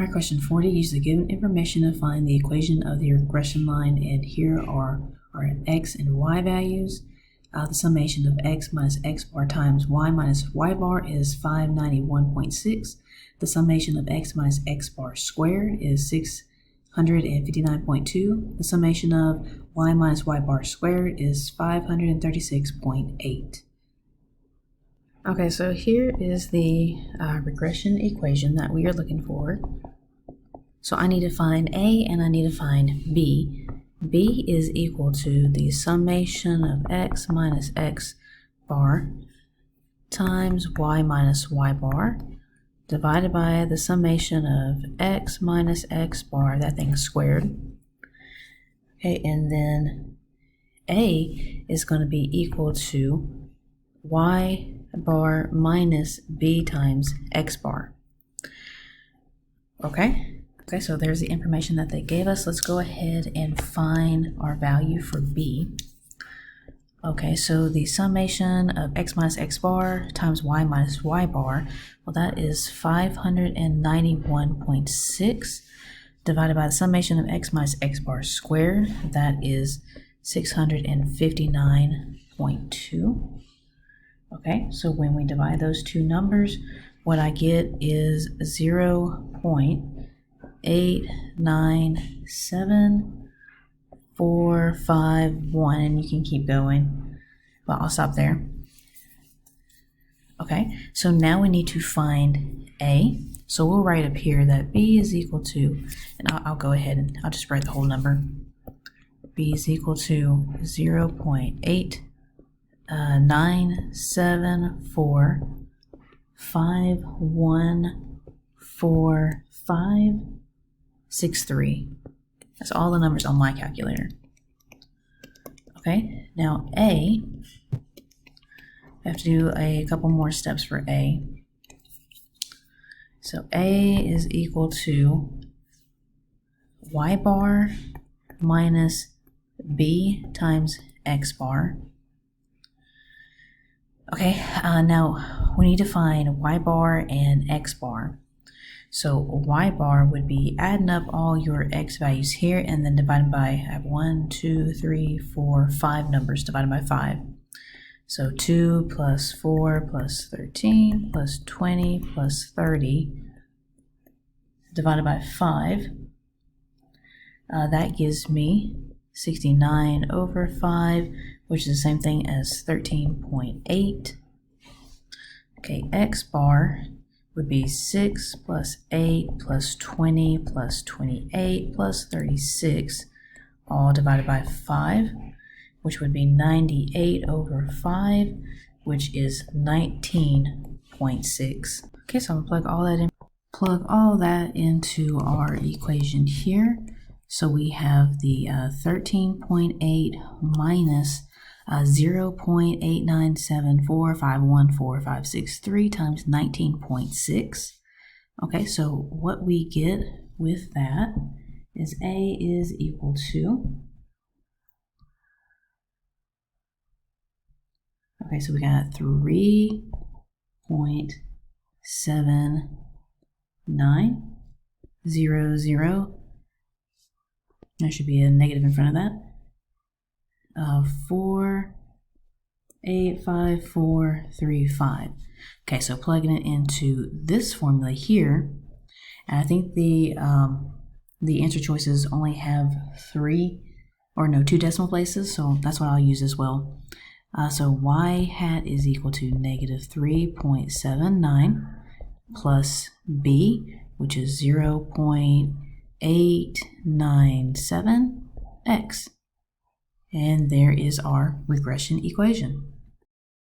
All right, question 40. Use the given information to find the equation of the regression line, and here are our x and y values. The summation of x minus x bar times y minus y bar is 591.6. The summation of x minus x bar squared is 659.2. The summation of y minus y bar squared is 536.8. Okay, so here is the regression equation that we are looking for. So I need to find A and I need to find B. B is equal to the summation of x minus x bar times y minus y bar divided by the summation of x minus x bar, that thing squared. Okay, and then A is going to be equal to y bar minus b times x bar. Okay, so there's the information that they gave us. Let's go ahead and find our value for b. Okay, so the summation of x minus x bar times y minus y bar, well, that is 591.6 divided by the summation of x minus x bar squared, that is 659.2. Okay, so when we divide those two numbers, what I get is 0.897451, and you can keep going, but I'll stop there. Okay, so now we need to find A. So we'll write up here that B is equal to, and I'll go ahead and I'll just write the whole number. B is equal to 0.8974514563. That's all the numbers on my calculator. Okay, now A, I have to do a couple more steps for A. So A is equal to y bar minus b times x bar. Okay, now we need to find y bar and x bar. So y bar would be adding up all your x values here and then dividing by, I have 1, 2, 3, 4, 5 numbers divided by 5. So 2 plus 4 plus 13 plus 20 plus 30 divided by 5. That gives me 69 over 5, which is the same thing as 13.8. Okay, x bar would be 6 plus 8 plus 20 plus 28 plus 36, all divided by 5, which would be 98 over 5, which is 19.6. Okay, so I'm gonna plug all that into our equation here. So we have the 13.8 minus 0.8974514563 times 19.6. Okay, so what we get with that is A is equal to, okay, so we got 3.7900. There should be a negative in front of that. 4.85435. Okay, so plugging it into this formula here, and I think the answer choices only have 2 decimal places, so that's what I'll use as well. So y hat is equal to negative 3.79 plus b, which is 0.897x. And there is our regression equation.